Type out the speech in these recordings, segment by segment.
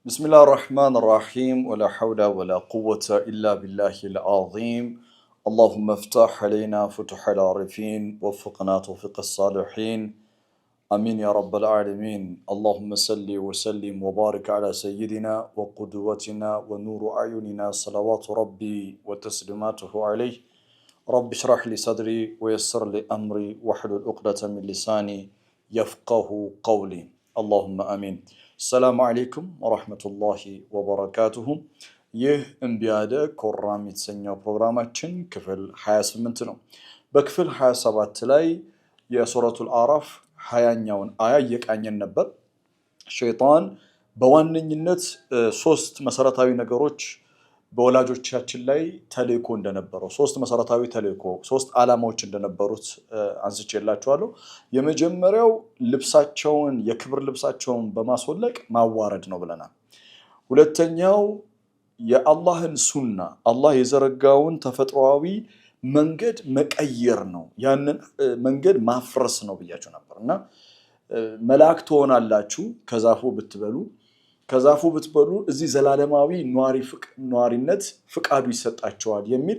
بسم الله الرحمن الرحيم ولا حول ولا قوة إلا بالله العظيم اللهم افتح علينا فتح العارفين وفقنا توفيق الصالحين آمين يا رب العالمين اللهم صل وسلم وبارك على سيدنا وقدوتنا ونور أعيننا صلوات ربي وتسليماته عليه رب اشرح لي صدري ويسر لي أمري واحلل عقدة من لساني يفقه قولي اللهم آمين السلام عليكم ورحمة الله وبركاته ይህ እንቢያደ ኮራም የተሰኘው ፕሮግራማችን ክፍል 28 ነው። በክፍል 27 ላይ የሱረቱል አዕራፍ 20ኛውን አያ እየቃኘን ነበር። ሸይጣን በዋነኝነት ሶስት መሰረታዊ ነገሮች በወላጆቻችን ላይ ተልእኮ እንደነበረው ሶስት መሰረታዊ ተልእኮ ሶስት ዓላማዎች እንደነበሩት አንስቼላችኋለሁ። የመጀመሪያው ልብሳቸውን የክብር ልብሳቸውን በማስወለቅ ማዋረድ ነው ብለናል። ሁለተኛው የአላህን ሱና አላህ የዘረጋውን ተፈጥሯዊ መንገድ መቀየር ነው፣ ያንን መንገድ ማፍረስ ነው ብያችሁ ነበርና መላእክት ትሆናላችሁ ከዛፉ ብትበሉ እዚህ ዘላለማዊ ኗሪነት ፍቃዱ ይሰጣቸዋል የሚል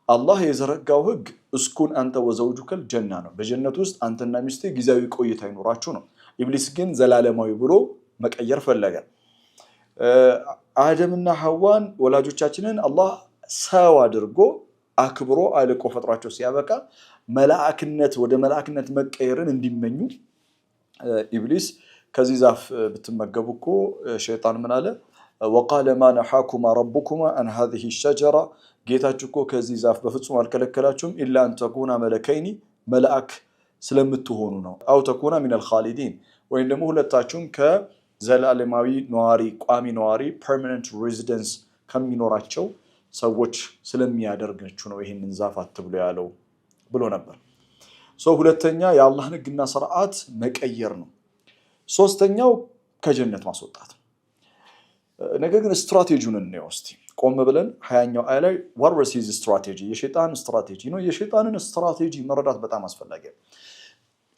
አላህ የዘረጋው ህግ እስኩን አንተ ወዘውጁከል ጀና ነው። በጀነት ውስጥ አንተና ሚስትህ ጊዜያዊ ቆይታ ይኖራችሁ ነው። ኢብሊስ ግን ዘላለማዊ ብሎ መቀየር ፈለገ። አደምና ሐዋን ወላጆቻችንን አላህ ሰው አድርጎ አክብሮ አልቆ ፈጥሯቸው ሲያበቃ መላእክነት ወደ መላእክነት መቀየርን እንዲመኙ ኢብሊስ ከዚህ ዛፍ ብትመገቡ እኮ ሸይጣን ምን አለ? وقال ما نهاكما ربكما عن هذه الشجرة ጌታችሁ እኮ ከዚህ ዛፍ በፍጹም አልከለከላችሁም إلا أن تكونا ملكين መላእክ ስለምትሆኑ ነው። أو تكونا من الخالدين ወይም ደግሞ ሁለታችሁም ከዘላለማዊ ነዋሪ ቋሚ ነዋሪ permanent residence ከሚኖራቸው ሰዎች ስለሚያደርጋችሁ ነው ይሄንን ዛፍ አትብሉ ያለው ብሎ ነበር። ሁለተኛ የአላህን ህግና ሥርዓት መቀየር ነው። ሶስተኛው ከጀነት ማስወጣት ነው። ነገር ግን ስትራቴጂውን እንየው እስቲ ቆም ብለን 20ኛው አያ ላይ what was his strategy የሸይጣን ስትራቴጂ ነው። የሸይጣንን ስትራቴጂ መረዳት በጣም አስፈላጊ ነው።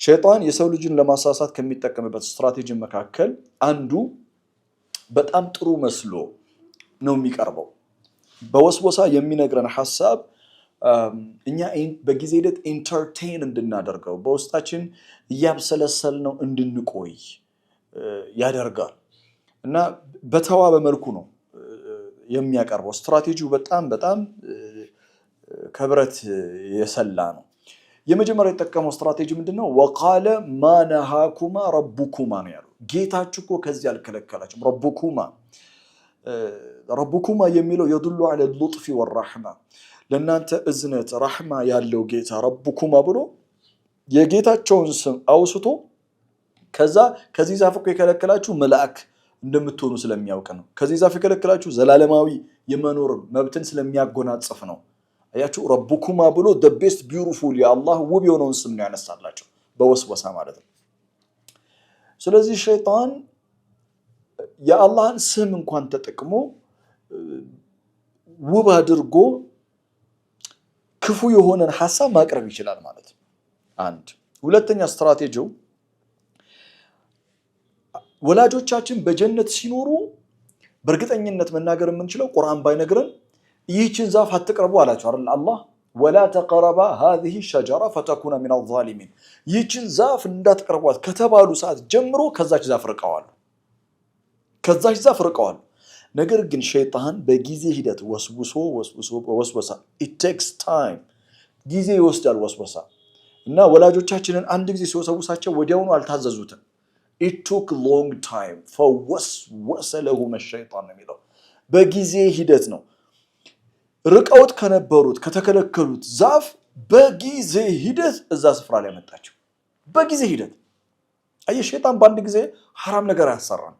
ሸይጣን የሰው ልጅን ለማሳሳት ከሚጠቀምበት ስትራቴጂ መካከል አንዱ በጣም ጥሩ መስሎ ነው የሚቀርበው። በወስወሳ የሚነግረን ሐሳብ እኛ በጊዜ ሂደት ኢንተርቴን እንድናደርገው በውስጣችን እያብሰለሰል ነው እንድንቆይ ያደርጋል እና በተዋበ መልኩ ነው የሚያቀርበው። ስትራቴጂው በጣም ከብረት የሰላ ነው። የመጀመሪያው የተጠቀመው ስትራቴጂ ምንድነው? ወቃለ ማ ነሃኩማ ረቡኩማ ነው ያለው። ጌታችሁ እኮ ከዚህ አልከለከላችሁም። ረቡኩማ የሚለው የዱሉ ዐለ ሉጥፊ ወራህማ ለናንተ እዝነት ረህማ ያለው ጌታ ረቡኩማ ብሎ የጌታቸውን ስም አውስቶ ከዛ ከዚህ ዛፍ እኮ የከለከላችሁ መላእክ እንደምትሆኑ ስለሚያውቅ ነው። ከዚህ ዛፍ የከለከላችሁ ዘላለማዊ የመኖር መብትን ስለሚያጎናጽፍ ነው። አያችሁ ረቡኩማ ብሎ the best beautiful የአላህ ውብ የሆነውን ስም ነው ያነሳላቸው በወስወሳ ማለት ነው። ስለዚህ ሸይጣን የአላህን ስም እንኳን ተጠቅሞ ውብ አድርጎ ክፉ የሆነን ሐሳብ ማቅረብ ይችላል ማለት ነው። አንድ ሁለተኛ ስትራቴጂው ወላጆቻችን በጀነት ሲኖሩ በእርግጠኝነት መናገር የምንችለው ቁርአን ባይነግረን ይህችን ዛፍ አትቅረቡ አላቸው አይደል? አላህ ولا تقربا هذه الشجرة فتكون من الظالمين ይህችን ዛፍ እንዳትቀርቧት ከተባሉ ሰዓት ጀምሮ ከዛች ዛፍ ርቀዋል። ነገር ግን ሸይጣን በጊዜ ሂደት ወስወሳ it takes time ጊዜ ይወስዳል ወስወሳ እና ወላጆቻችንን አንድ ጊዜ ሲወሰውሳቸው ወዲያውኑ አልታዘዙትም። it took long time فوسوس لهم الشيطان ነው የሚለው። በጊዜ ሂደት ነው ርቀውት ከነበሩት ከተከለከሉት ዛፍ በጊዜ ሂደት እዛ ስፍራ ላይ መጣቸው። በጊዜ ሂደት ሸይጣን በአንድ ጊዜ حرام ነገር አያሰራም።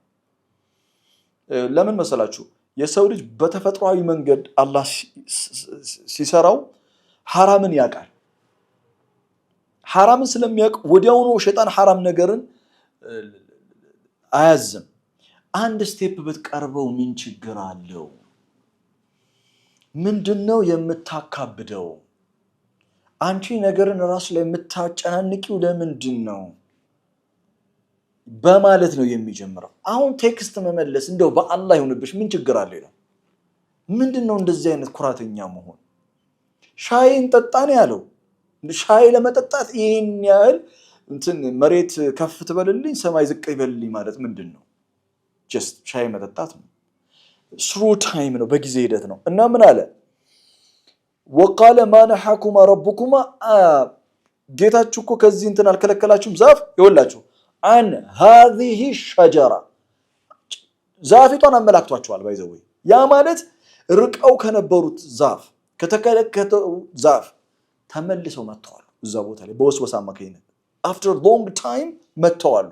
ለምን መሰላችሁ? የሰው ልጅ በተፈጥሯዊ መንገድ አላህ ሲሰራው حرامን ያውቃል። حرامን ስለሚያውቅ ወዲያውኑ ሸይጣን حرام ነገርን አያዝም። አንድ ስቴፕ ብትቀርበው ምን ችግር አለው? ምንድነው የምታካብደው? አንቺ ነገርን ራስ ላይ የምታጨናንቂው ለምንድን ነው? በማለት ነው የሚጀምረው። አሁን ቴክስት መመለስ እንደው በአላህ ይሁንብሽ ምን ችግር አለ ይላል። ምንድነው እንደዚህ አይነት ኩራተኛ መሆን? ሻይን ጠጣን ያለው ሻይ ለመጠጣት ይሄን ያህል እንትን መሬት ከፍ ትበልልኝ ሰማይ ዝቅ ይበልልኝ ማለት ምንድነው? ጀስት ሻይ መጠጣት ነው። ስሩ ታይም ነው፣ በጊዜ ሂደት ነው። እና ምን አለ? ወቃለ ማ ነሐኩማ ረቡኩማ ጌታችሁ እኮ ከዚህ እንትን አልከለከላችሁም ዛፍ ይወላችሁ አን هذه الشجره ዛፊቷን አመላክቷቸዋል። ባይዘው ያ ማለት ርቀው ከነበሩት ዛፍ ከተከለከተው ዛፍ ተመልሰው መጥተዋል። እዛ ቦታ ላይ በወስወሳ አማካኝነት after long time መጥተዋል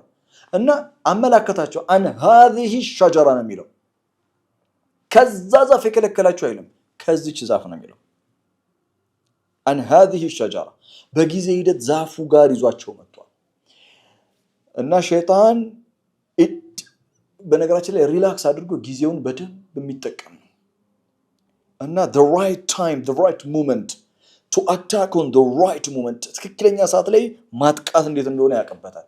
እና አመላከታቸው። አን هذه الشجره ነው የሚለው። ከዛ ዛፍ የከለከላችሁ አይልም፣ ከዚች ዛፍ ነው የሚለው። አን هذه الشجره በጊዜ ሂደት ዛፉ ጋር ይዟቸው መጥቷል። እና ሸይጣን በነገራችን ላይ ሪላክስ አድርጎ ጊዜውን በደንብ የሚጠቀም ነው። እና the right time, the right moment to attack on the right moment ትክክለኛ ሰዓት ላይ ማጥቃት እንዴት እንደሆነ ያቀበታል።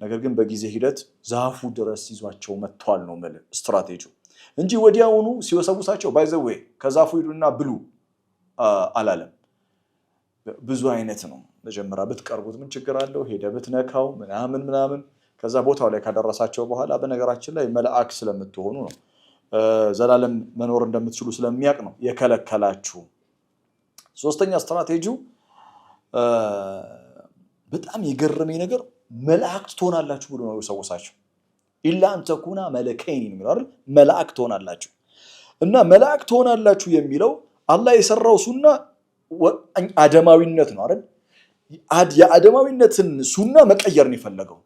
ነገር ግን በጊዜ ሂደት ዛፉ ድረስ ይዟቸው መጥቷል ነው ማለት ስትራቴጂው እንጂ ወዲያውኑ ሲወሰውሳቸው ባይዘው ከዛፉ ሂዱና ብሉ አላለም። ብዙ አይነት ነው። መጀመሪያ ብትቀርቡት ምን ችግር አለው? ሄደ ብትነካው ምናምን ከዛ ቦታው ላይ ካደረሳቸው በኋላ በነገራችን ላይ መልአክ ስለምትሆኑ ነው ዘላለም መኖር እንደምትችሉ ስለሚያቅ ነው የከለከላችሁ። ሶስተኛ ስትራቴጂው በጣም የገረመኝ ነገር መልአክ ትሆናላችሁ ብሎ ነው የሰወሳቸው። ኢላ አንተ ኩና መለከይን የሚለው አይደል? መልአክ ትሆናላችሁ። እና መልአክ ትሆናላችሁ የሚለው አላህ የሰራው ሱና አደማዊነት ነው አይደል? የአደማዊነትን ሱና መቀየር ነው የፈለገው።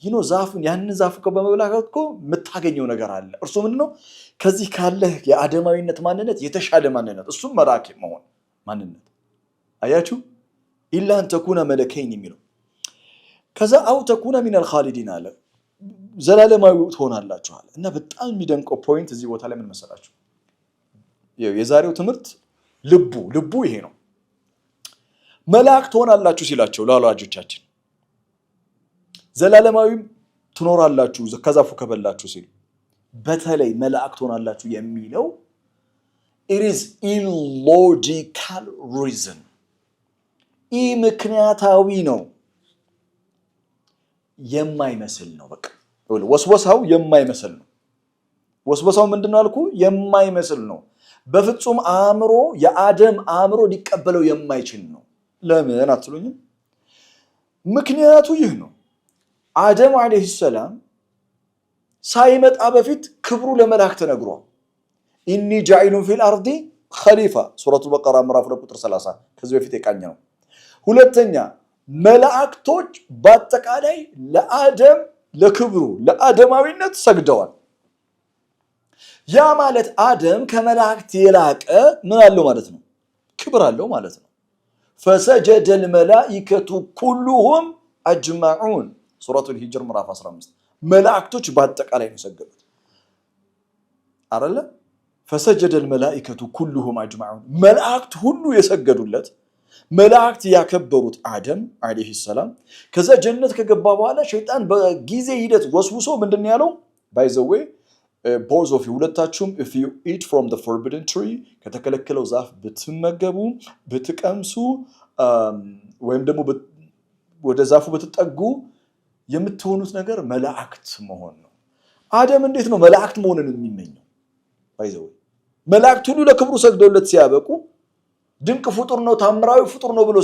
ይኖ ዛፉን ያን ዛፍ በመብላት እኮ የምታገኘው ነገር አለ። እርሱ ምንድነው? ከዚህ ካለ የአደማዊነት ማንነት የተሻለ ማንነት፣ እሱም መልአክ መሆን ማንነት። አያችሁ? ኢላ አን ተኩነ መለከይን የሚለው ከዛ አው ተኩነ ሚነል ኻሊዲን አለ። ዘላለማዊ ትሆናላችሁ አለ። እና በጣም የሚደንቀው ፖይንት እዚህ ቦታ ላይ ምን መሰላችሁ? የዛሬው ትምህርት ልቡ ይሄ ነው። መልአክ ትሆናላችሁ ሲላቸው ለወላጆቻችን ዘላለማዊም ትኖራላችሁ ከዛፉ ከበላችሁ ሲል በተለይ መልአክ ትሆናላችሁ የሚለው it is illogical reason ምክንያታዊ ነው፣ የማይመስል ነው። በቃ ወስወሳው የማይመስል ነው። ወስወሳው ምንድነው አልኩ? የማይመስል ነው። በፍጹም አእምሮ የአደም አእምሮ ሊቀበለው የማይችል ነው። ለምን አትሉኝም? ምክንያቱ ይህ ነው። አደም አለይሂ ሰላም ሳይመጣ በፊት ክብሩ ለመላእክት ተነግሯል። ኢኒ ጃኢሉን ፊል አርዲ ኸሊፋ ሱረቱ በቀራ ምዕራፍ 2 ቁጥር 30 ከዚህ በፊት የቃኘ ነው። ሁለተኛ መላእክቶች በአጠቃላይ ለአደም ለክብሩ ለአደማዊነት ሰግደዋል። ያ ማለት አደም ከመላእክት የላቀ ምን አለው ማለት ነው? ክብር አለው ማለት ነው። فسجد الملائكة كلهم أجمعون سورة الهجر ምዕራፍ 15 መላእክቶች በአጠቃላይ ነው ሰገዱት አይደል? فسجد الملائكة كلهم أجمعون መላእክት ሁሉ የሰገዱለት መላእክት ያከበሩት አደም አለይሂ ሰላም ከዛ ጀነት ከገባ በኋላ ሸይጣን በጊዜ ሂደት ወስውሶ ምንድነው ያለው? by the way both of you ሁለታችሁም if you eat from the forbidden tree ከተከለከለው ዛፍ ብትመገቡ ብትቀምሱ ወይም ደግሞ ወደ ዛፉ ብትጠጉ የምትሆኑት ነገር መላእክት መሆን ነው። አደም እንዴት ነው መላእክት መሆንን የሚመኘው? by the way መላእክት ሁሉ ለክብሩ ሰግደውለት ሲያበቁ ድንቅ ፍጡር ነው ታምራዊ ፍጡር ነው ብሎ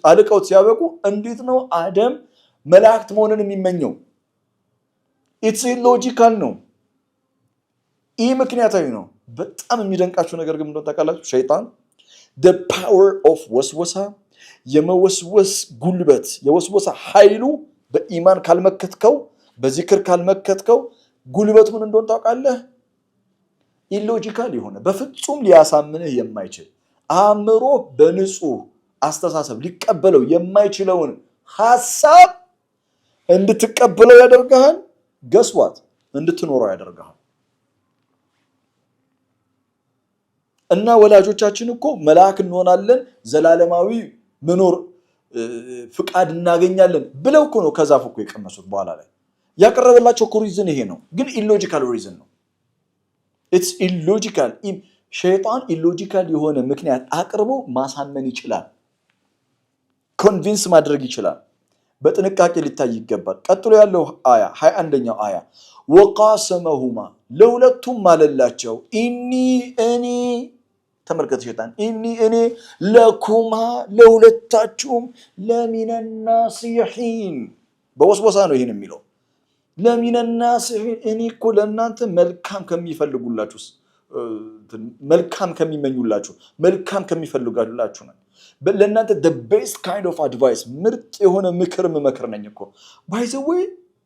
አልቀውት ሲያበቁ እንዴት ነው አደም መላእክት መሆንን የሚመኘው? it's illogical ነው። ይህ ምክንያታዊ ነው። በጣም የሚደንቃችሁ ነገር ግን እንደው ታውቃላችሁ ሸይጣን the power of ወስወሳ የመወስወስ ጉልበት የወስወሳ ኃይሉ በኢማን ካልመከትከው በዚክር ካልመከትከው ጉልበቱ ምን እንደሆነ ታውቃለህ? ኢሎጂካል የሆነ በፍጹም ሊያሳምንህ የማይችል አእምሮ በንጹህ አስተሳሰብ ሊቀበለው የማይችለውን ሐሳብ እንድትቀበለው ያደርጋል። ገስዋት እንድትኖረው ያደርጋል። እና ወላጆቻችን እኮ መልአክ እንሆናለን ዘላለማዊ መኖር ፍቃድ እናገኛለን ብለው እኮ ነው ከዛፉ እኮ የቀመሱት በኋላ ላይ ያቀረበላቸው ሪዝን ይሄ ነው፣ ግን ኢሎጂካል ሪዝን ነው። ኢትስ ኢሎጂካል። ሸይጣን ኢሎጂካል የሆነ ምክንያት አቅርቦ ማሳመን ይችላል፣ ኮንቪንስ ማድረግ ይችላል። በጥንቃቄ ሊታይ ይገባል። ቀጥሎ ያለው አያ 21ኛው አያ ወቃሰመሁማ ለሁለቱም ማለላቸው እኔ ተመልከቱ ሸይጣን እኔ ለኩማ ለሁለታችሁም ለሚነ ናሲሒን በወስወሳ ነው ይሄን የሚለው ለሚነ ናሲሒን እኔ እኮ ለእናንተ መልካም ከሚፈልጉላችሁ መልካም ከሚመኙላችሁ መልካም ከሚፈልጉላችሁ ነው። ለእናንተ the best kind of advice ምርጥ የሆነ ምክር መመክር ነኝ እኮ by the way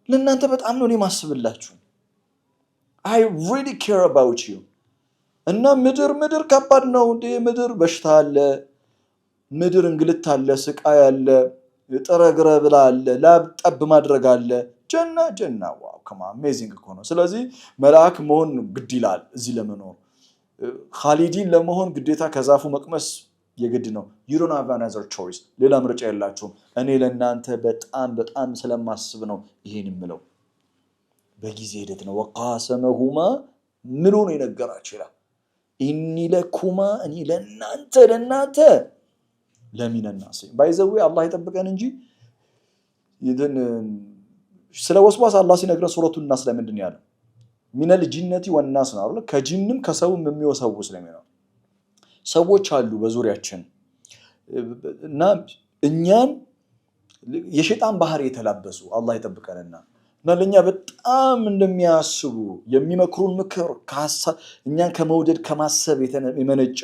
ለእናንተ በጣም ነው የማስብላችሁ I really care about you። እና ምድር ከባድ ነው እንዴ? ምድር በሽታ አለ፣ ምድር እንግልት አለ፣ ስቃይ አለ፣ ጥረግረ ብላ አለ፣ ላብ ጠብ ማድረግ አለ። ጀና ዋው ከማ አሜዚንግ እኮ ነው። ስለዚህ መልአክ መሆን ግድ ይላል እዚህ ለመኖር። ኻሊዲን ለመሆን ግዴታ ከዛፉ መቅመስ የግድ ነው። you don't have another choice ሌላ ምርጫ የላችሁም። እኔ ለእናንተ በጣም ስለማስብ ነው ይሄን የምለው። በጊዜ ሂደት ነው ወቃሰመሁማ ምሎ ነው የነገራቸው ይላል። ኢኒ ለኩማ እኔ ለእናንተ ለሚነ ናሲሒን ባይዘው አላህ ይጠብቀን እንጂ ይደን ስለ ወስዋስ አላህ ሲነግረን ሱረቱን ናስ ላይ ምንድን ያለው ሚነል ጂነቲ ወናስ ነው አይደል? ከጂንም ከሰውም የሚወሰውስ ነው። ሰዎች አሉ በዙሪያችን እና እኛን የሸይጣን ባህሪ የተላበሱ አላህ ይጠብቀንና እና ለኛ በጣም እንደሚያስቡ የሚመክሩን ምክር እኛን ከመውደድ ከማሰብ የመነጨ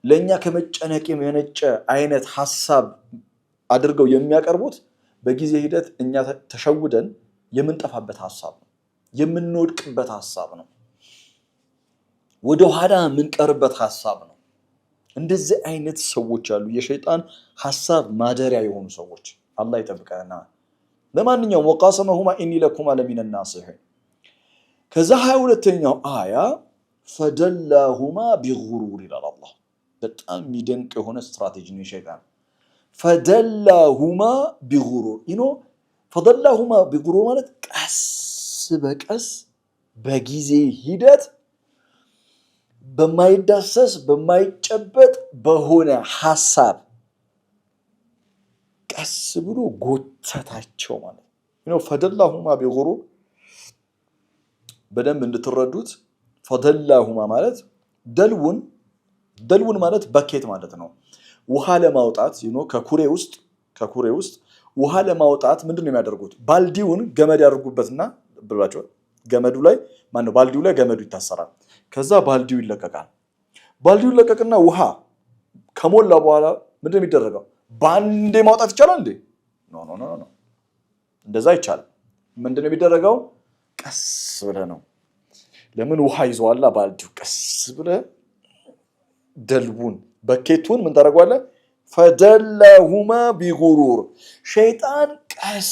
ለኛ ከመጨነቅ የመነጨ አይነት ሐሳብ አድርገው የሚያቀርቡት በጊዜ ሂደት እኛ ተሸውደን የምንጠፋበት ሐሳብ ነው፣ የምንወድቅበት ሐሳብ ነው፣ ወደ ኋላ የምንቀርበት ሐሳብ ነው። እንደዚህ አይነት ሰዎች አሉ፣ የሸይጣን ሐሳብ ማደሪያ የሆኑ ሰዎች። አላህ ይጠብቀንና ለማንኛውም ወቃሰመሁማ ኢኒ ለኩማ ለሚነ ናሲሒን። ከዛ 22ኛው አያ ፈደላሁማ ቢጉሩር ይላል አላህ። በጣም የሚደንቅ የሆነ ስትራቴጂ ነው የሸይጣን። ፈደላሁማ ቢጉሩር ፈደላሁማ ቢጉሩር ማለት ቀስ በቀስ በጊዜ ሂደት በማይዳሰስ በማይጨበጥ በሆነ ሐሳብ ቀስ ብሎ ጎተታቸው ማለት ነው። ፈደላሁማ ቢጉሩር በደንብ እንድትረዱት ፈደላሁማ ማለት ደልውን ማለት በኬት ማለት ነው። ውሃ ለማውጣት ከኩሬ ውስጥ ውሃ ለማውጣት ምንድነው የሚያደርጉት? ባልዲውን ገመድ ያደርጉበትና ብላችሁ ገመዱ ላይ ባልዲው ላይ ገመዱ ይታሰራል። ከዛ ባልዲው ይለቀቃል። ባልዲው ይለቀቅና ውሃ ከሞላ በኋላ ምንድነው የሚደረገው? ባንዴ ማውጣት ይቻላል እንዴ? ኖ እንደዛ ይቻላል። ምንድነው የሚደረገው? ቀስ ብለህ ነው። ለምን ውሃ ይዟላ ባልዲው። ቀስ ብለህ ደልቡን በኬቱን ምን ታደርገዋለህ? ፈደላሁማ ቢጉሩር ሸይጣን ቀስ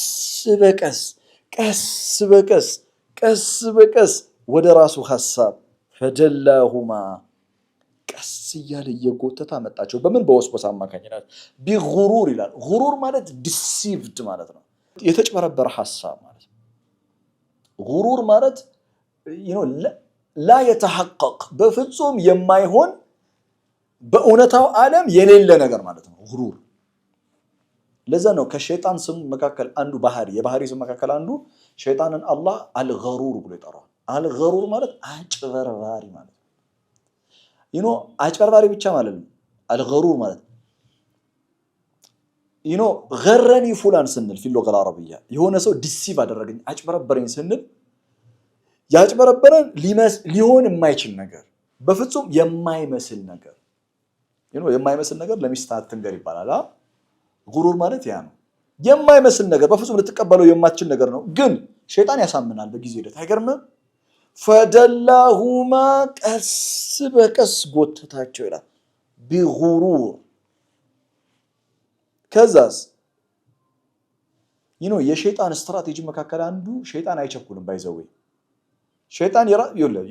በቀስ ወደ ራሱ ሐሳብ ፈደላሁማ ቀስ እያለ እየጎተታ መጣቸው። በምን? በወስወሳ አማካኝነት። ቢጉሩር ይላል። ጉሩር ማለት ዲሲቭድ ማለት ነው፣ የተጭበረበረ ሐሳብ ማለት ነው። ጉሩር ማለት ላ የተሐቀቅ በፍጹም የማይሆን በእውነታው ዓለም የሌለ ነገር ማለት ነው ጉሩር። ለዛ ነው ከሸይጣን ስም መካከል አንዱ የባህሪ ስም መካከል አንዱ ሸይጣንን አላህ አልገሩር ብሎ ይጠራዋል። አልገሩር ማለት አጭበርባሪ ማለት ነው። አጭበርባሪ ብቻ ማለት ነው አልገሩር ማለት ገረኒ ፉላን ስንል ፊ ሉገል አረብያ የሆነ ሰው ዲሲቭ አደረገኝ አጭበረበረኝ ስንል ያጭበረበረን ሊሆን የማይችል ነገር፣ በፍጹም የማይመስል ነገር የማይመስል ነገር ለሚስት አትንገር ይባላል። ጉሩር ማለት ያ ነው። የማይመስል ነገር በፍጹም ልትቀበለው የማትችል ነገር ነው፣ ግን ሸይጣን ያሳምናል በጊዜ ሂደት። አይገርምም? ፈደላሁማ ቀስ በቀስ ጎተታቸው ይላል ቢጉሩር። ከዛስ የሸይጣን ስትራቴጂ መካከል አንዱ ሸይጣን አይቸኩልም። ባይዘው ሸይጣን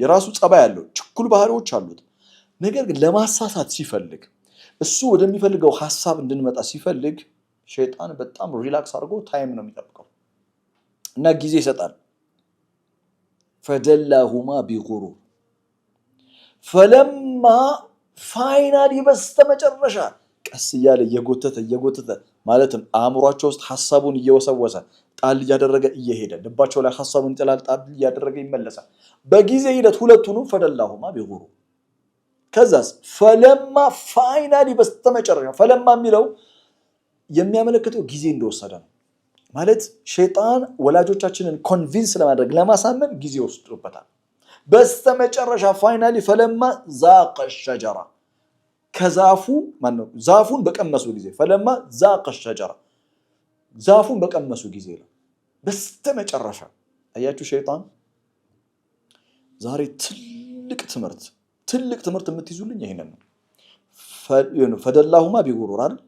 የራሱ ጸባይ ያለው ችኩል ባህሪዎች አሉት። ነገር ግን ለማሳሳት ሲፈልግ እሱ ወደሚፈልገው ሐሳብ እንድንመጣ ሲፈልግ ሸይጣን በጣም ሪላክስ አድርጎ ታይም ነው የሚጠብቀው። እና ጊዜ ይሰጣል። ፈደላሁማ ቢጉሩር ፈለማ ፋይናሊ በስተመጨረሻ ቀስ እያለ እየጎተተ ማለትም አእምሯቸው ውስጥ ሐሳቡን እየወሰወሰ ጣል እያደረገ እየሄደ ልባቸው ላይ ሐሳቡን ይጥላል፣ ጣል እያደረገ ይመለሳል። በጊዜ ሂደት ሁለቱንም ፈደላሁማ ቢጉሩር ከዛስ ፈለማ ፋይናሊ በስተመጨረሻ ፈለማ የሚለው የሚያመለክተው ጊዜ እንደወሰደ ነው። ማለት ሸይጣን ወላጆቻችንን ኮንቪንስ ለማድረግ ለማሳመን ጊዜ ወስዶበታል። በስተመጨረሻ ፋይናሊ ፈለማ ዛቀ ሸጀራ ከዛፉ ማነው ዛፉን በቀመሱ ጊዜ ፈለማ ዛቀ ሸጀራ ዛፉን በቀመሱ ጊዜ ነው። በስተመጨረሻ አያችሁ ሸይጣን ዛሬ ትልቅ ትምህርት የምትይዙልኝ ይሄንን ነው። ፈደላሁማ ቢጉሩር አይደል?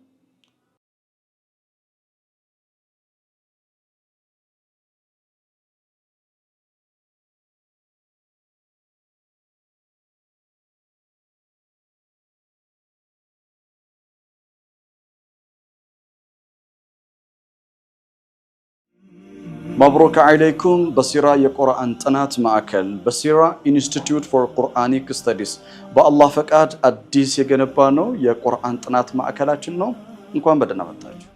መብሩክ ዓለይኩም። በሲራ የቁርአን ጥናት ማዕከል በሲራ ኢንስቲትዩት ፎር ቁርአኒክ ስተዲስ በአላህ ፈቃድ አዲስ የገነባ ነው የቁርአን ጥናት ማዕከላችን ነው። እንኳን በደህና መጣችሁ።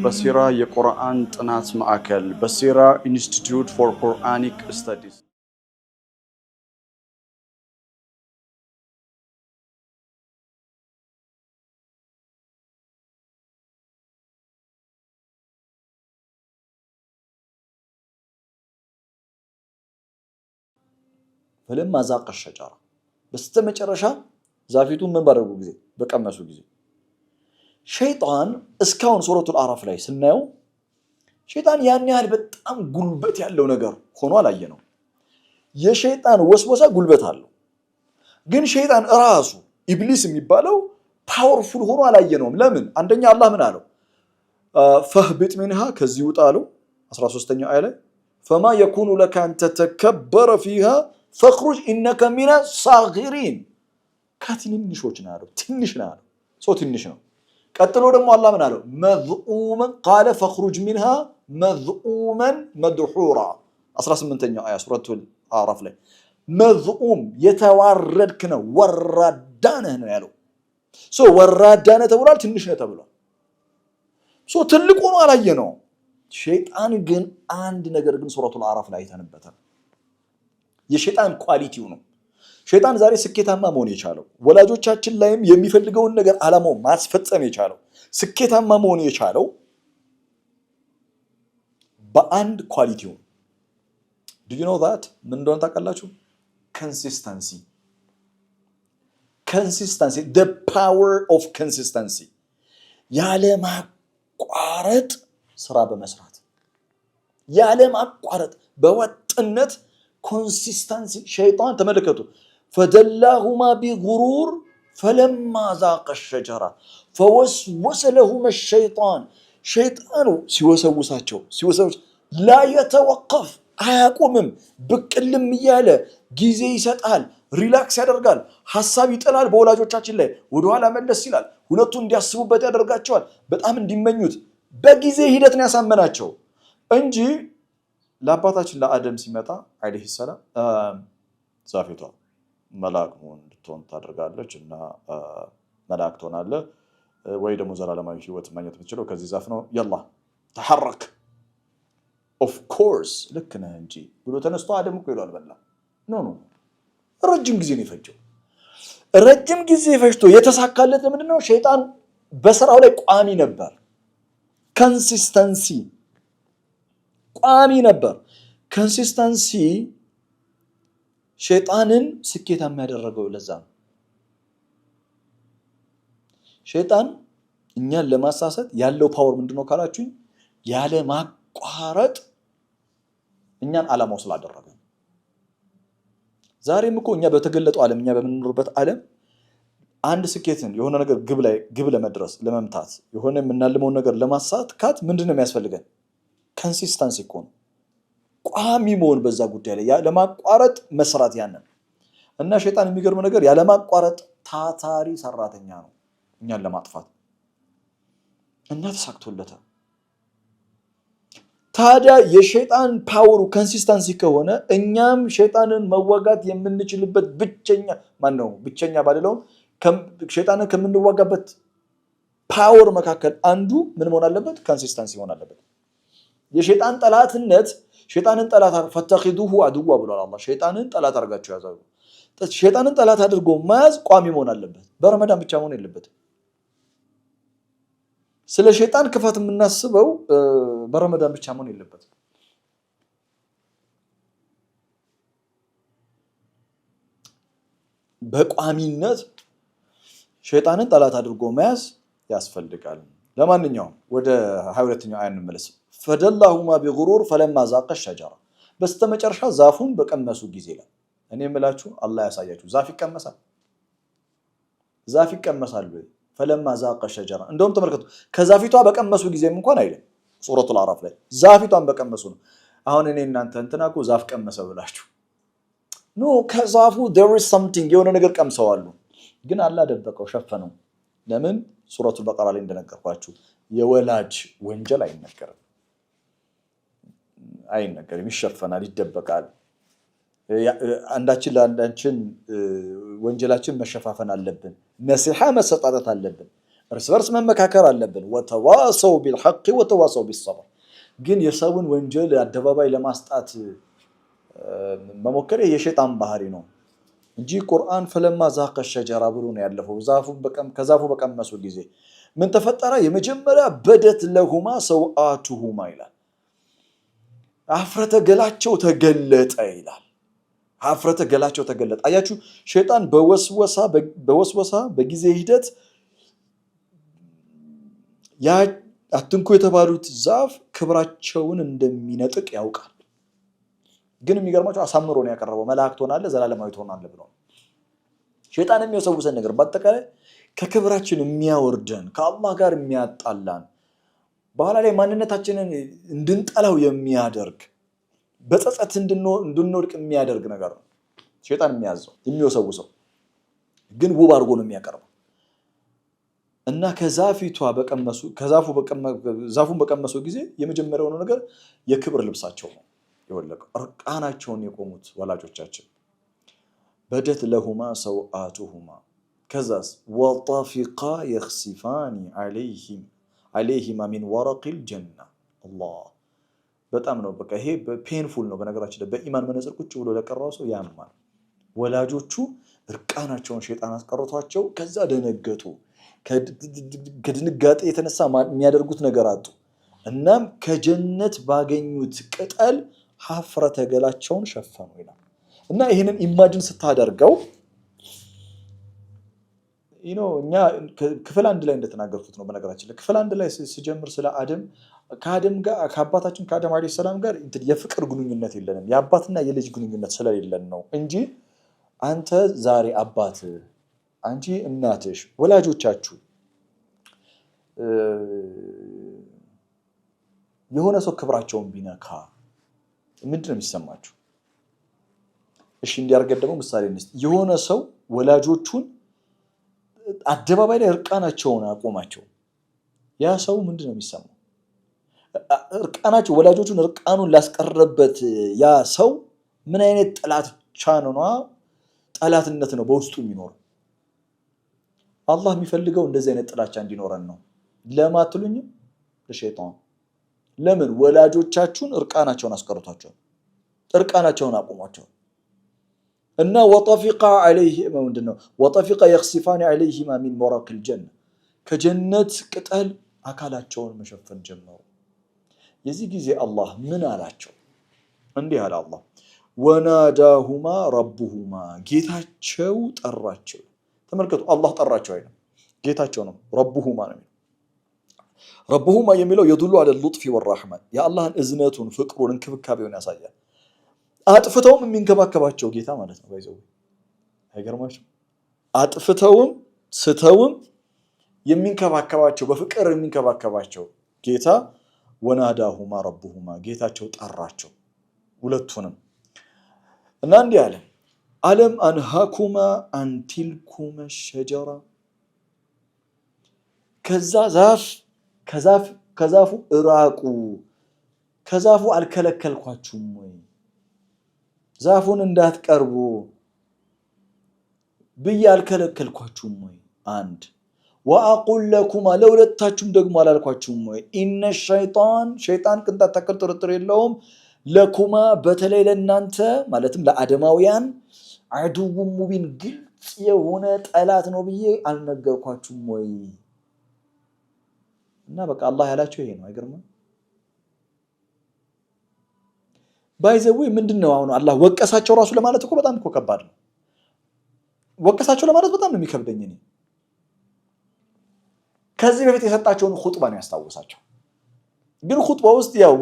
በሲራ የቁርአን ጥናት ማዕከል በሲራ ኢንስቲትዩት ፎር ቁርአኒክ ስተዲስ ፈለማ ዛቀ ሸጀራ በስተመጨረሻ ዛፊቱን ምን ባደረጉ ጊዜ በቀመሱ ጊዜ ሸይጣን እስካሁን ሱረቱል አዕራፍ ላይ ስናየው ሸይጣን ያን ያህል በጣም ጉልበት ያለው ነገር ሆኖ አላየነው። የሸይጣን ወስወሳ ጉልበት አለው፣ ግን ሸይጣን ራሱ ኢብሊስ የሚባለው ፓወርፉል ሆኖ አላየነውም። ለምን? አንደኛ አላህ ምን አለው? ፈህቢጥ ሚንሃ ከዚህ ውጣ አለው 13ኛው አያ ላይ ፈማ የኩኑ ለከ አን ተተከበረ ፊሃ ፈኽሩጅ ኢነከ ሚነ ሳጊሪን ከትንንሾች ነው ያለው። ትንሽ ነው ያለው፣ ሰው ትንሽ ነው። ቀጥሎ ደግሞ አላህ ምን አለው? መዝኡመን ቃለ ፈኽሩጅ ሚንሃ መዝኡመን መድሑራ 18ኛው አያ ሱረቱል አዕራፍ ላይ መዝኡም የተዋረድክ ነው ወራዳ ነህ ነው ያለው። ወራዳ ነህ ተብሏል፣ ትንሽ ነህ ተብሏል። ትልቅ ሆኖ አላየነውም። ሸይጣን ግን አንድ ነገር ግን ሱረቱል አዕራፍ ላይ አይተንበታል። የሸይጣን ኳሊቲው ነው። ሸይጣን ዛሬ ስኬታማ መሆን የቻለው ወላጆቻችን ላይም የሚፈልገውን ነገር አላማው ማስፈጸም የቻለው ስኬታማ መሆን የቻለው በአንድ ኳሊቲው ነው። do you know that ምን እንደሆነ ታውቃላችሁ? consistency the power of consistency ያለ ማቋረጥ ስራ በመስራት ያለ ማቋረጥ በወጥነት ኮንሲስተንሲ ሸይጣን ተመለከቱ ፈደላሁማ ቢጉሩር ፈለማ ዛቀ ሸጀራ ፈወስወሰ ለሁማ ሸይጣን ሸይጣኑ ሲወሰውሳቸው ላ የተወቀፍ አያቆምም። ብቅልም እያለ ጊዜ ይሰጣል። ሪላክስ ያደርጋል ሐሳብ ይጥላል በወላጆቻችን ላይ ወደ ኋላ መለስ ይላል ሁለቱ እንዲያስቡበት ያደርጋቸዋል በጣም እንዲመኙት በጊዜ ሂደት ነው ያሳመናቸው እንጂ ለአባታችን ለአደም ሲመጣ አለይሂ ሰላም ዛፊቷ መልአክ እንድትሆን ታደርጋለች እና መልአክ ትሆናለህ ወይ ደግሞ ዘላለማዊ ህይወት ማግኘት የምትችለው ከዚህ ዛፍ ነው يلا ተሐረክ of course ልክ ነህ እንጂ ብሎ ተነስቶ አደም እኮ ይሏል በላ ኖ ረጅም ጊዜ ነው የፈጀው ረጅም ጊዜ ፈጅቶ የተሳካለት ለምንድነው ሸይጣን በስራው ላይ ቋሚ ነበር ኮንሲስተንሲ ቋሚ ነበር ኮንሲስተንሲ ሸይጣንን ስኬታማ ያደረገው ለዛ ነው ሸይጣን እኛን ለማሳሰት ያለው ፓወር ምንድነው ካላችሁ ያለ ማቋረጥ እኛን አላማው ስላደረገ ዛሬም እኮ እኛ በተገለጠው ዓለም እኛ በመኖርበት ዓለም አንድ ስኬትን የሆነ ነገር ግብ ለመድረስ ለመምታት የሆነ የምናልመው ነገር ለማሳካት ምንድነው የሚያስፈልገን ኮንሲስተንሲ እኮ ነው ቋሚ መሆን በዛ ጉዳይ ላይ ለማቋረጥ መስራት ያንን እና ሸይጣን የሚገርም ነገር ያለ ማቋረጥ ታታሪ ሰራተኛ ነው እኛን ለማጥፋት እና ተሳክቶለታል ታዲያ የሸይጣን ፓወሩ ኮንሲስተንሲ ከሆነ እኛም ሸይጣንን መዋጋት የምንችልበት ብቸኛ ባደለው ሸይጣንን ከምንዋጋበት ፓወር መካከል አንዱ ምን መሆን አለበት ኮንሲስተንሲ መሆን አለበት የሸይጣን ጠላትነት ሸይጣንን ጠላት ፈተኺዱሁ አድዋ ብሏል አላህ ሸይጣንን ጠላት አድርጋችሁ ያዛሉ ሸይጣንን ጠላት አድርጎ ማያዝ ቋሚ መሆን አለበት በረመዳን ብቻ መሆን የለበትም ስለ ሸይጣን ክፋት የምናስበው በረመዳን ብቻ መሆን የለበትም በቋሚነት ሸይጣንን ጠላት አድርጎ ማያዝ ያስፈልጋል ለማንኛውም ወደ 22ኛው አያ እንመለስ فدلهما بغرور فلما ذاق الشجره በስተመጨረሻ ዛፉን በቀመሱ ጊዜ ላይ እኔ የምላችሁ አላህ ያሳያችሁ ዛፍ ይቀመሳል ወይ فلما ذاق الشجره እንደውም ተመልከቱ ከዛፊቷ በቀመሱ ጊዜም እንኳን አይደለም ሱረቱል አዕራፍ ላይ ዛፊቷን በቀመሱ ነው አሁን እኔ እናንተ እንትናኩ ዛፍ ቀመሰ ብላችሁ ኖ ከዛፉ there is something የሆነ ነገር ቀምሰዋሉ ግን አላህ ደበቀው ሸፈነው ለምን ሱረቱል በቀራ ላይ እንደነገርኳችሁ የወላጅ ወንጀል አይነገርም ይሸፈናል ይደበቃል አንዳችን ለአንዳችን ወንጀላችን መሸፋፈን አለብን ነሲሃ መሰጣጣት አለብን እርስ በርስ መመካከር አለብን ወተዋሰው بالحق ወተዋሰው بالصبر ግን የሰውን ወንጀል አደባባይ ለማስጣት መሞከር የሸይጣን ባህሪ ነው እንጂ ቁርአን فلما ذاق الشجره ብሎ ነው ያለፈው ከዛፉ በቀመሱ ጊዜ ምን ተፈጠረ የመጀመሪያ በደት ለሁማ ሰውአቱሁማ ይላል አፍረተ ገላቸው ተገለጠ ይላል አፍረተ ገላቸው ተገለጠ አያችሁ ሸይጣን በወስወሳ በጊዜ ሂደት ያ አትንኩ የተባሉት ዛፍ ክብራቸውን እንደሚነጥቅ ያውቃል ግን የሚገርማችሁ አሳምሮ ነው ያቀረበው መላእክት ሆናለ ዘላለማዊ ሆናለ ብሎ ሸይጣን የሚያሰውሰን ነገር በአጠቃላይ ከክብራችን የሚያወርደን ከአላህ ጋር የሚያጣላን በኋላ ላይ ማንነታችንን እንድንጠላው የሚያደርግ በጸጸት እንድንወድቅ የሚያደርግ ነገር ነው ሸይጣን የሚያዘው የሚወሰውሰው ግን ውብ አድርጎ ነው የሚያቀርበው እና ዛፉን በቀመሱ ጊዜ የመጀመሪያው ነገር የክብር ልብሳቸው ነው የወለቀው እርቃናቸውን የቆሙት ወላጆቻችን በደት ለሁማ ሰውአቱሁማ ከዛስ ወጣፊቃ يخسفان عليهما من ورق الجنة الله በጣም ነው በቃ ይሄ ፔንፉል ነው በነገራችን ላይ በኢማን መነጽር ቁጭ ብሎ ለቀራው ሰው ያማል ወላጆቹ እርቃናቸውን ሸይጣን አስቀርቷቸው ከዛ ደነገጡ ከድንጋጤ የተነሳ የሚያደርጉት ነገር አጡ እናም ከጀነት ባገኙት ቅጠል ሀፍረተ ገላቸውን ሸፈኑ ይላል እና ይሄንን ኢማጂን ስታደርገው እኛ ክፍል 1 ላይ እንደተናገርኩት ነው በነገራችን ላይ ክፍል 1 ላይ ሲጀምር ስለ ከአደም ጋር ከአባታችን ከአደም አለይሂ ሰላም ጋር የፍቅር ግንኙነት የለንም የአባትና የልጅ ግንኙነት ስለሌለን ነው እንጂ አንተ ዛሬ አባት አንቺ እናትሽ ወላጆቻችሁ የሆነ ሰው ክብራቸውን ቢነካ ምንድነው የሚሰማችሁ እሺ እንዲያርገድ ደግሞ ምሳሌ እንስጥ። የሆነ ሰው ወላጆቹን አደባባይ ላይ እርቃናቸውን አቆማቸው። ያ ሰው ምንድነው የሚሰማው? እርቃናቸው ወላጆቹን እርቃኑን ላስቀረበት ያ ሰው ምን አይነት ጠላትነት ነው በውስጡ የሚኖረው? አላህ የሚፈልገው እንደዚህ አይነት ጥላቻ እንዲኖረን ነው። ለማትሉኝም ለሸይጣን ለምን ወላጆቻችሁን እርቃናቸውን አስቀርቷቸው እርቃናቸውን አቆሟቸው እና ወጠፊቃ عليه ምንድነው ወጠፊቃ يخسفان عليهما من ورق الجنة ከጀነት ቅጠል አካላቸውን መሸፈን ጀመሩ። የዚህ ጊዜ አላህ ምን አላቸው? እንዲህ አለ አላህ ወናዳሁማ ረቡሁማ ጌታቸው ጠራቸው። ተመልከቱ አላህ ጠራቸው አይደለም ጌታቸው ነው ረቡሁማ ነው። ረቡሁማ የሚለው يدل على اللطف والرحمة የአላህን እዝነቱን ፍቅሩን እንክብካቤውን ያሳያል። አጥፍተውም የሚንከባከባቸው ጌታ ማለት ነው። ባይዘው አይገርማችሁ? አጥፍተውም ስተውም የሚንከባከባቸው በፍቅር የሚንከባከባቸው ጌታ ወናዳሁማ ረቡሁማ ጌታቸው ጠራቸው ሁለቱንም እና እንዲህ አለ አለም አንሃኩማ አንቲልኩማ ሸጀራ ከዛፉ እራቁ ከዛፉ አልከለከልኳችሁም ወይ ዛፉን እንዳትቀርቡ ብዬ አልከለከልኳችሁም ወይ? አንድ ወአቁል ለኩማ ለሁለታችሁም ደግሞ አላልኳችሁም ወይ? ኢነ ሸይጣን ቅንጣት ታክል ጥርጥር የለውም ለኩማ በተለይ ለእናንተ ማለትም ለአደማውያን አዱው ሙቢን ግልጽ የሆነ ጠላት ነው ብዬ አልነገርኳችሁም ወይ? እና በቃ አላህ ያላቸው ይሄ ነው። አይገርምም? ባይዘው ምንድነው አሁን አላህ ወቀሳቸው ራሱ ለማለት እኮ በጣም እኮ ከባድ ነው። ወቀሳቸው ለማለት በጣም ነው የሚከብደኝ እኔ። ከዚህ በፊት የሰጣቸውን ኹጥባ ነው ያስታውሳቸው። ግን ኹጥባው ውስጥ ያው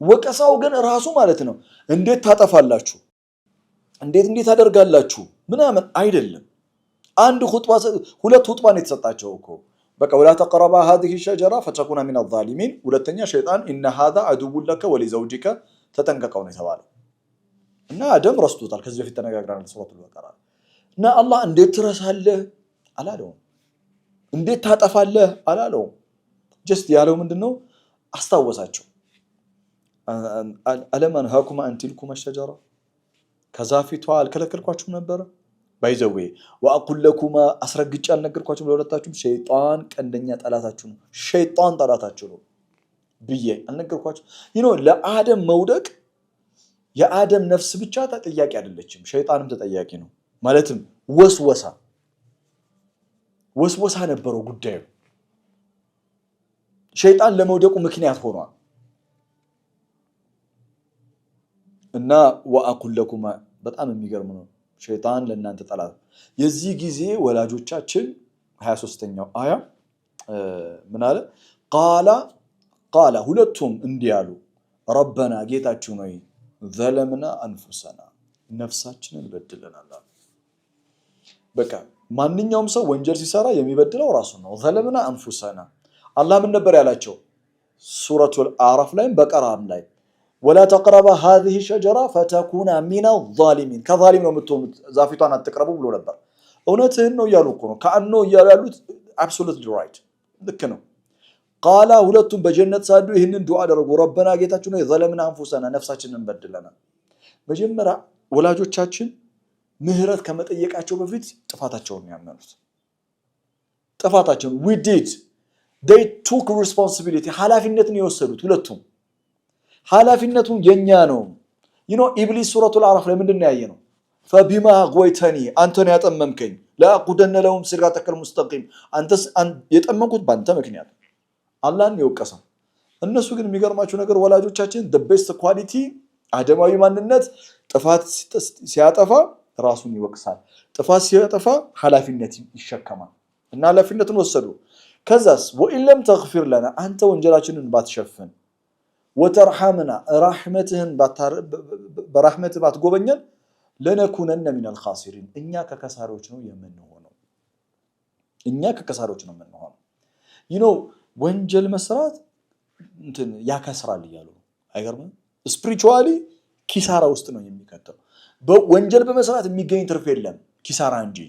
ወቀሳው ግን ራሱ ማለት ነው እንዴት ታጠፋላችሁ እንዴት አደርጋላችሁ ምናምን አይደለም። አንድ ኹጥባ ሁለት ኹጥባ ነው የተሰጣቸው እኮ በቃ ولا تقربا هذه الشجرة فتكونا من الظالمين ሁለተኛ ሸይጣን ان هذا عدو لك ولزوجك ተጠንቀቀው ነው የተባለው እና አደም ረስቶታል። ከዚህ በፊት ተነጋግረናል ሱረቱል በቀራ እና አላህ እንዴት ትረሳለህ አላለውም። እንዴት ታጠፋለህ አላለውም። ጀስት ያለው ምንድነው አስታወሳቸው። አለም አንሃኩማ አንቲልኩማ ሸጀራ ከዛፊቷ አልከለከልኳችሁም ነበር? ባይዘዌ ወአቁል ለኩማ አስረግጬ አልነገርኳችሁም ለሁለታችሁም ሸይጣን ቀንደኛ ጠላታችሁ ነው ሸይጣን ጠላታችሁ ነው ብዬ አልነገርኳችሁ? ለአደም መውደቅ የአደም ነፍስ ብቻ ተጠያቂ አይደለችም ሸይጣንም ተጠያቂ ነው። ማለትም ወስወሳ ነበረው ጉዳዩ ሸይጣን ለመውደቁ ምክንያት ሆኗል። እና ወአቁል ለኩማ በጣም የሚገርም ነው ሸይጣን ለእናንተ ጠላት። የዚህ ጊዜ ወላጆቻችን 23ኛው አያ ምን አለ? ቃላ ሁለቱም እንዲያሉ ረበና ጌታችን ሆይ ዘለምና አንፉሰና ነፍሳችንን በድለናል። በቃ ማንኛውም ሰው ወንጀል ሲሰራ የሚበድለው ራሱ ነው። ዘለምና አንፉሰና አላህ ምን ነበር ያላቸው? ሱረቱል አዕራፍ ላይም በቀራም ላይ ولا تقربا هذه الشجرة فتكونا من الظالمين ከዛሊም ነው የምትሆኑት ዛፊቷን አትቅረቡ ብሎ ነበር። እውነትህን ነው እያሉ እኮ ነው ከአንኖ እያሉ ያሉት absolutely right ልክ ነው። ቃላ ሁለቱም በጀነት ሳሉ ይህንን ዱዓ አደረጉ ረበና ጌታችን ሆይ ዘለምና አንፉሰና ነፍሳችንን በድለናል። መጀመሪያ ወላጆቻችን ምህረት ከመጠየቃቸው በፊት ጥፋታቸውን ያመኑት ጥፋታቸውን they took responsibility ኃላፊነትን የወሰዱት ሁለቱም ኃላፊነቱን የኛ ነው። ኢብሊስ ሱረቱል አዕራፍ ላይ ምንድነው ያየነው? ፈቢማ አግወይተኒ አንተን ያጠመምከኝ ለአቁደነ ለሁም ሲራተከል ሙስተቂም አንተስ የጠመምኩት ባንተ ምክንያት አላህን የወቀሰው። እነሱ ግን የሚገርማቸው ነገር ወላጆቻችን the best quality አደማዊ ማንነት ጥፋት ሲያጠፋ ራሱን ይወቅሳል፣ ጥፋት ሲያጠፋ ኃላፊነት ይሸከማል እና ኃላፊነትን ወሰዱ። ከዛስ ወኢለም ተግፊር ለና አንተ ወንጀላችንን ባትሸፍን ወተርሐምና ረህመትህን በረህመት ባትጎበኘን ለነኩነነ ሚነል ኻሲሪን እኛ ከከሳሪዎች ነው የምንሆነው። ወንጀል መስራት ያከስራል እያሉ አይገርምም? ስፒሪቹዋሊ ኪሳራ ውስጥ ነው የሚከተው። በወንጀል በመስራት የሚገኝ ትርፍ የለም ኪሳራ እንጂ።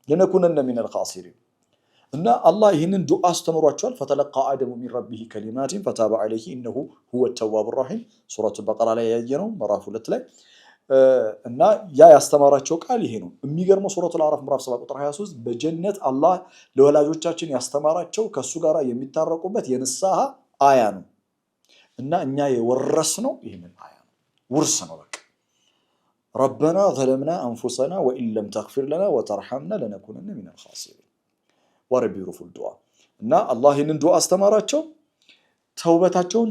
ለነኩነነ ሚነል ኻሲሪን እና አላህ ይህንን ዱዓ አስተምሯቸዋል። ፈተለቃ አደሙ ሚን ረቢሂ ከሊማቲን ፈታበ ዐለይሂ ኢነሁ ሁወ ተዋቡ ረሒም ሱረቱል በቀራ ላይ ያየነው ምዕራፍ 2 ላይ እና ያ ያስተማራቸው ቃል ይሄ ነው። የሚገርመው ሱረቱል አዕራፍ ምዕራፍ 7 ቁጥር 23 በጀነት አላህ ለወላጆቻችን ያስተማራቸው ከሱ ጋር የሚታረቁበት የንስሐ አያ ነው እና እኛ የወረስነው ይህንን አያ ነው። ውርስ ነው በቃ ረበና ዘለምና አንፉሰና ወኢን ለም ተግፊር ለና ወተርሐምና ለነኩነነ ሚነል ኻሲሪን ወረቢ ሩፉል ዱዓ እና አላህ ይህንን ዱዓ አስተማራቸው። ተውበታቸውን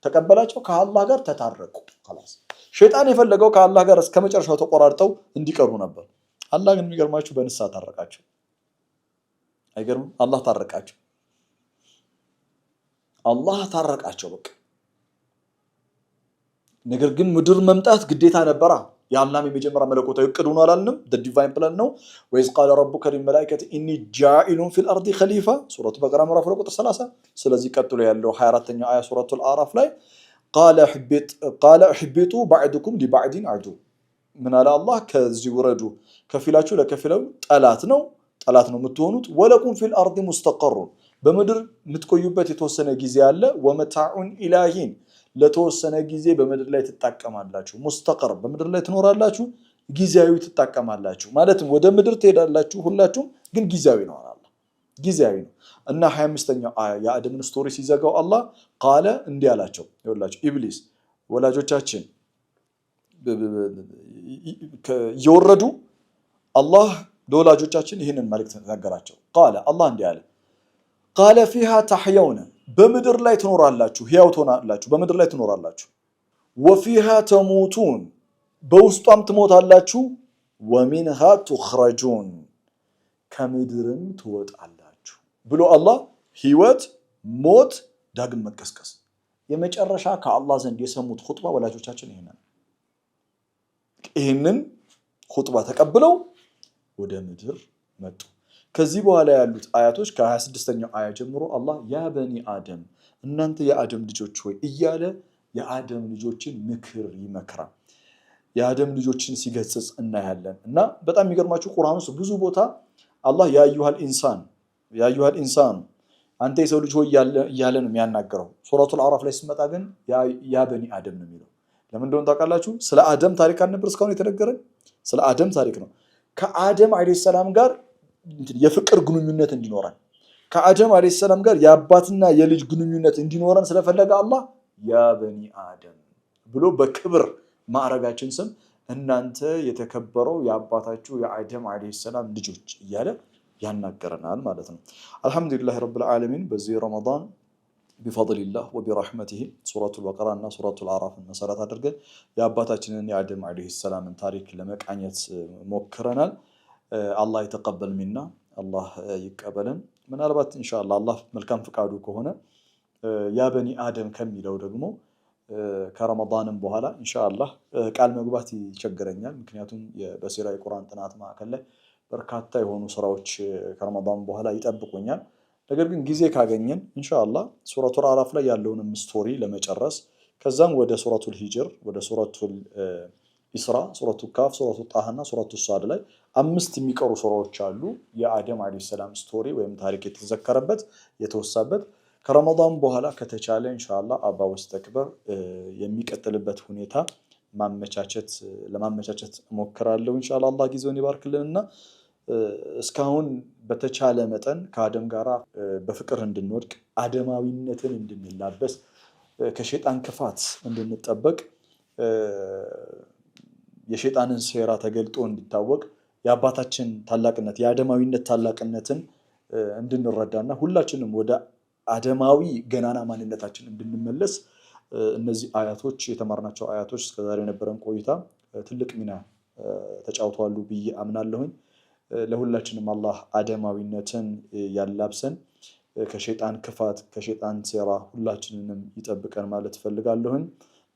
ተቀበላቸው፣ ከአላህ ጋር ተታረቁ። خلاص ሸይጣን የፈለገው ከአላህ ጋር እስከ መጨረሻው ተቆራርጠው እንዲቀሩ ነበር። አላህ ግን የሚገርማችሁ በንስሐ ታረቃቸው። አይገርምም? አላህ ታረቃቸው። አላህ ታረቃቸው በቃ። ነገር ግን ምድር መምጣት ግዴታ ነበራ። የአላህም የመጀመሪያ መለኮታዊ እቅድ ሆኖ አላልንም? ዲቫይን ፕላን ነው። ወይዝ ቃለ ረቡከ ሊልመላኢከቲ ኢኒ ጃኢሉን ፊል አርዲ ኸሊፋ ሱረቱ በቀራ ምዕራፍ 2 ቁጥር 30። ስለዚህ ቀጥሎ ያለው 24ኛው አያ ሱረቱል አዕራፍ ላይ ቃለ እህቢጡ ባዕዱኩም ሊባዕዲን አዱ ምን አለ አላህ? ከዚህ ውረዱ፣ ከፊላችሁ ለከፊለው ጠላት ነው የምትሆኑት። ወለኩም ፊል አርዲ ሙስተቀሩን በምድር የምትቆዩበት የተወሰነ ጊዜ አለ። ወመታዑን ኢላሂን ለተወሰነ ጊዜ በምድር ላይ ትጣቀማላችሁ። ሙስተቀር በምድር ላይ ትኖራላችሁ፣ ጊዜያዊ ትጣቀማላችሁ። ማለትም ወደ ምድር ትሄዳላችሁ ሁላችሁም፣ ግን ጊዜያዊ ነው አላህ፣ ጊዜያዊ ነው። እና 25ኛው አያ የአደምን ስቶሪ ሲዘጋው አላህ ቃለ እንዲህ አላቸው። ይኸውላችሁ ኢብሊስ ወላጆቻችን እየወረዱ አላህ ለወላጆቻችን ይህንን መልእክት ነገራቸው። ቃለ አላህ እንዲህ አለ ቃለ ፊሃ ተሕየውነ በምድር ላይ ትኖራላችሁ፣ ሕያው ትሆናላችሁ፣ በምድር ላይ ትኖራላችሁ። ወፊሃ ተሙቱን በውስጧም ትሞታላችሁ። ወሚንሃ ቱኽረጁን ከምድርም ትወጣላችሁ ብሎ አላህ ህይወት፣ ሞት፣ ዳግም መቀስቀስ የመጨረሻ ከአላህ ዘንድ የሰሙት ኹጥባ ወላጆቻችን ይህንን ኹጥባ ተቀብለው ወደ ምድር መጡ። ከዚህ በኋላ ያሉት አያቶች ከ26ኛው አያ ጀምሮ አላህ ያ በኒ አደም እናንተ የአደም ልጆች ሆይ እያለ የአደም ልጆችን ምክር ይመክራል። የአደም ልጆችን ሲገጽጽ እናያለን። እና በጣም የሚገርማችሁ ቁርአን ውስጥ ብዙ ቦታ አላህ ያ አዩሃል ኢንሳን አንተ የሰው ልጅ ሆይ እያለ ነው የሚያናገረው። ሱረቱል አዕራፍ ላይ ሲመጣ ግን ያ በኒ አደም ነው የሚለው። ለምን እንደሆነ ታውቃላችሁ? ስለ አደም ታሪክ አልነበር እስካሁን የተነገረን? ስለ አደም ታሪክ ነው። ከአደም አለይሂ ሰላም ጋር የፍቅር ግንኙነት እንዲኖረን ከአደም አለይሂ ሰላም ጋር የአባትና የልጅ ግንኙነት እንዲኖረን ስለፈለገ አላህ ያ በኒ አደም ብሎ በክብር ማዕረጋችን ስም እናንተ የተከበረው የአባታችሁ የአደም አለይሂ ሰላም ልጆች እያለ ያናገረናል ማለት ነው። አልሐምዱሊላህ ረብል ዓለሚን በዚህ ረመዳን ቢፈድሊላህ ወቢረሕመቲሂ ሱረቱል በቀራ እና ሱረቱል አዕራፍን መሰረት አድርገን የአባታችንን የአደም አለይሂ ሰላምን ታሪክ ለመቃኘት ሞክረናል። አላህ የተቀበል ሚና አላህ ይቀበለን። ምናልባት ኢንሻአላህ አላህ መልካም ፍቃዱ ከሆነ ያ በኒ አደም ከሚለው ደግሞ ከረመዳንም በኋላ ኢንሻአላህ ቃል መግባት ይቸግረኛል። ምክንያቱም በሲራ የቁርአን ጥናት ማዕከል ላይ በርካታ የሆኑ ስራዎች ከረመዳን በኋላ ይጠብቁኛል። ነገር ግን ጊዜ ካገኘን ኢንሻአላህ ሱረቱል አዕራፍ ላይ ያለውንም ስቶሪ ለመጨረስ ከዛም ወደ ሱረቱል ሂጅር፣ ወደ ሱረቱል ኢስራ፣ ሱረቱል ካፍ፣ ሱረቱል ጣሃ እና ሱረቱል ሷድ ላይ 5 የሚቀሩ ሱራዎች አሉ። የአደም አለይሂ ሰላም ስቶሪ ወይም ታሪክ የተዘከረበት የተወሳበት። ከረመዳን በኋላ ከተቻለ ኢንሻአላህ አባ ወስተክበር የሚቀጥልበት ሁኔታ ለማመቻቸት እሞክራለሁ። ኢንሻአላህ አላህ ጊዜውን ይባርክልንና እስካሁን በተቻለ መጠን ከአደም ጋራ በፍቅር እንድንወድቅ አደማዊነትን እንድንላበስ ከሸይጣን ክፋት እንድንጠበቅ የሸይጣንን ሴራ ተገልጦ እንዲታወቅ የአባታችን ታላቅነት የአደማዊነት ታላቅነትን እንድንረዳና ሁላችንም ወደ አደማዊ ገናና ማንነታችን እንድንመለስ እነዚህ አያቶች የተማርናቸው አያቶች እስከዛሬ የነበረን ቆይታ ትልቅ ሚና ተጫውተዋል ብዬ አምናለሁኝ። ለሁላችንም አላህ አደማዊነትን ያላብሰን፣ ከሸይጣን ክፋት ከሸይጣን ሴራ ሁላችንንም ይጠብቀን ማለት ፈልጋለሁኝ።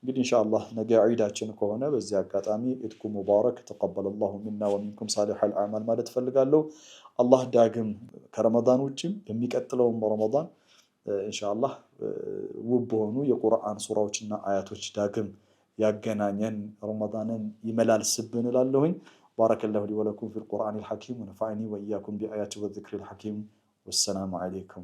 እንግዲህ ኢንሻአላህ ነገ ዒዳችን ከሆነ በዚህ አጋጣሚ ኢድኩም ሙባረክ ተቀበለላሁ ሚና ወሚንኩም ሳሊሐል አዕማል ማለት ፈልጋለሁ። አላህ ዳግም ከረመዳን ውጪም በሚቀጥለው ረመዳን ኢንሻአላህ ውብ በሆኑ የቁርአን ሱራዎችና አያቶች ዳግም ያገናኘን ረመዳንን ይመላልስብን እላለሁኝ። بارك الله لي ولكم في القرآن الحكيم ونفعني وإياكم بآيات والذكر الحكيم والسلام عليكم